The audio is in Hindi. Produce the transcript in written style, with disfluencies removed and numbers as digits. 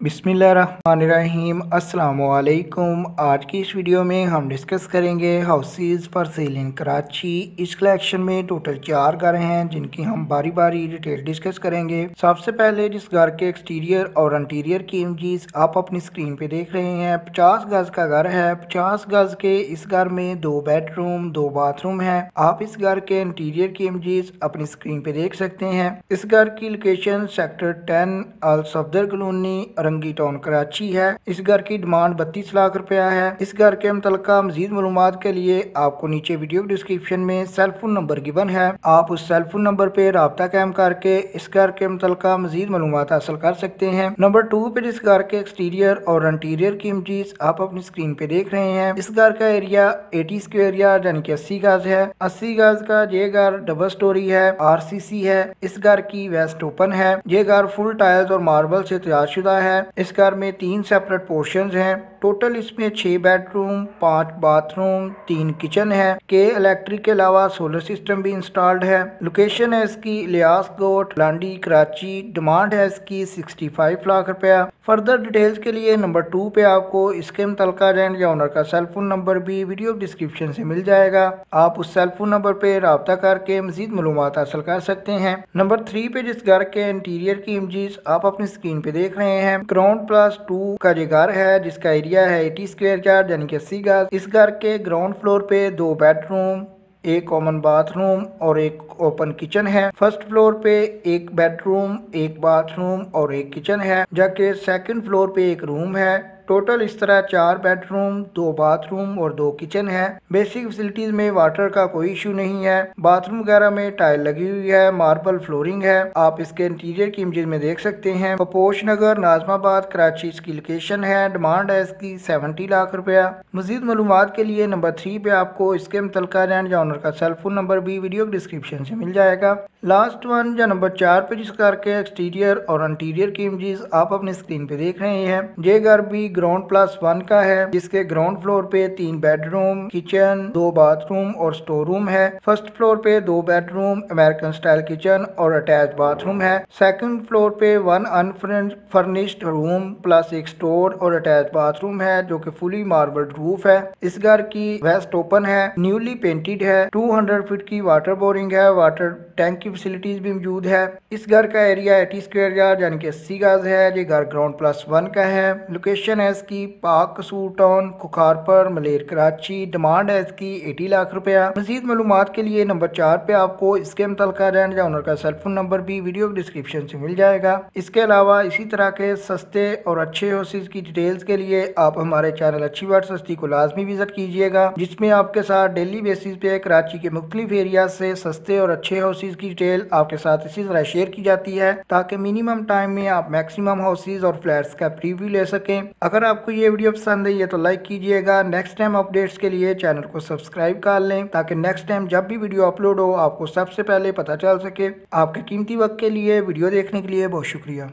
बिस्मिल्लाहिर्रहमानिर्रहीम अस्सलामुअलैकुम। आज की इस वीडियो में हम डिस्कस करेंगे हाउसेस फॉर सेल इन कराची। इस कलेक्शन में टोटल 4 घर हैं जिनकी हम बारी बारी डिटेल डिस्कस करेंगे। सबसे पहले जिस घर के एक्सटीरियर और इंटीरियर की इमेजेस आप अपनी स्क्रीन पे देख रहे हैं, 50 गज का घर है। 50 गज के इस घर में 2 बेडरूम 2 बाथरूम है। आप इस घर के इंटीरियर की इमेजेस अपनी स्क्रीन पे देख सकते हैं। इस घर की लोकेशन सेक्टर 10 अल सफदर कॉलोनी रंगी टाउन कराची है। इस घर की डिमांड 32 लाख रुपया है। इस घर के मुतल्लिका मजीद मालूमात के लिए आपको नीचे वीडियो डिस्क्रिप्शन में सेल फोन नंबर गिवन है, आप उस सेल फोन नंबर पे राब्ता कायम करके इस घर के मुतल्लिका मजीद मालूमात हासिल कर सकते हैं। नंबर 2 पे इस घर के एक्सटीरियर और इंटीरियर की इमेजेस आप अपनी स्क्रीन पे देख रहे हैं। इस घर का एरिया 80 स्क्वायर यार्ड यानी कि 80 गज है। 80 गज का ये घर डबल स्टोरी है, RCC है। इस घर की वेस्ट ओपन है। ये घर फुल टाइल्स और मार्बल से तैयारशुदा है। इस घर में 3 सेपरेट पोर्शंस हैं। टोटल इसमें 6 बेडरूम 5 बाथरूम 3 किचन है के इलेक्ट्रिक के अलावा सोलर सिस्टम भी इंस्टॉल्ड है। लोकेशन है इसकी लियास कोट लांडी कराची। डिमांड है इसकी 65 लाख रुपया। फर्दर डिटेल्स के लिए नंबर 2 पे आपको इसके मुतल्लिका रेंट या ओनर का सेल फोन नंबर भी वीडियो डिस्क्रिप्शन से मिल जाएगा, आप उस सेल फोन नंबर पे राब्ता करके मजीद मालूमात हासिल कर सकते हैं। नंबर 3 पे जिस घर के इंटीरियर की इमेजेस आप अपनी स्क्रीन पे देख रहे हैं, ग्राउंड प्लस 2 का ये घर है जिसका एरिया है 80 स्क्वायर यार्ड यानी कि 80 गज। इस घर के ग्राउंड फ्लोर पे 2 बेडरूम 1 कॉमन बाथरूम और 1 ओपन किचन है। फर्स्ट फ्लोर पे 1 बेडरूम 1 बाथरूम और 1 किचन है, जबकि सेकंड फ्लोर पे 1 रूम है। टोटल इस तरह 4 बेडरूम 2 बाथरूम और 2 किचन है। बेसिक फैसिलिटीज में वाटर का कोई इशू नहीं है। बाथरूम वगैरह में टाइल लगी हुई है, मार्बल फ्लोरिंग है। आप इसके इंटीरियर की इमेज में देख सकते हैं। पोश नगर नाजमाबाद कराची इसकी लोकेशन है। डिमांड है इसकी 70 लाख रुपया। मजीद मालूमात के लिए नंबर 3 पे आपको इसके मुतल्लिका रेंट या ओनर का सेल फोन नंबर भी वीडियो डिस्क्रिप्शन से मिल जाएगा। लास्ट वन या नंबर 4 पे जिस घर के एक्सटीरियर और इंटीरियर की इमेजेस आप अपने स्क्रीन पे देख रहे हैं, ये घर भी ग्राउंड प्लस 1 का है जिसके ग्राउंड फ्लोर पे 3 बेडरूम किचन 2 बाथरूम और स्टोर रूम है। फर्स्ट फ्लोर पे 2 बेडरूम अमेरिकन स्टाइल किचन और अटैच बाथरूम है। सेकंड फ्लोर पे 1 अनफर्निश्ड रूम प्लस 1 स्टोर और अटैच बाथरूम है जो कि फुली मार्बल रूफ है। इस घर की वेस्ट ओपन है, न्यूली पेंटेड है। 200 फीट की वाटर बोरिंग है, वाटर टैंक की फैसिलिटीज भी मौजूद है। इस घर का एरिया 80 स्क्वायर यार्ड यानी कि 80 गज है। ये घर ग्राउंड प्लस 1 का है। लोकेशन है इसकी पाक कसूर टाउन खुखारपर मलेर कराची। डिमांड है इसकी 80 लाख रुपया। मजीद मालूमात के लिए नंबर 4 पे आपको इसके मुतल्लिका रेंट या ओनर का सेल फोन नंबर भी वीडियो डिस्क्रिप्शन से मिल जाएगा। इसके अलावा इसी तरह के सस्ते और अच्छे हाउसेज की डिटेल्स के लिए आप हमारे चैनल अच्छी बात सस्ती को लाजमी विजिट कीजिएगा, जिसमें आपके साथ डेली बेसिस पे कराची के मुख्तलिफ एरिया से सस्ते और अच्छे हाउसेज की डिटेल आपके साथ इसी तरह शेयर की जाती है ताकि मिनिमम टाइम में आप मैक्सिमम हाउसेज और फ्लैट्स का प्रीव्यू ले सकें। अगर आपको ये वीडियो पसंद आई है तो लाइक कीजिएगा। नेक्स्ट टाइम अपडेट्स के लिए चैनल को सब्सक्राइब कर लें ताकि नेक्स्ट टाइम जब भी वीडियो अपलोड हो आपको सबसे पहले पता चल सके। आपके कीमती वक्त के लिए वीडियो देखने के लिए बहुत शुक्रिया।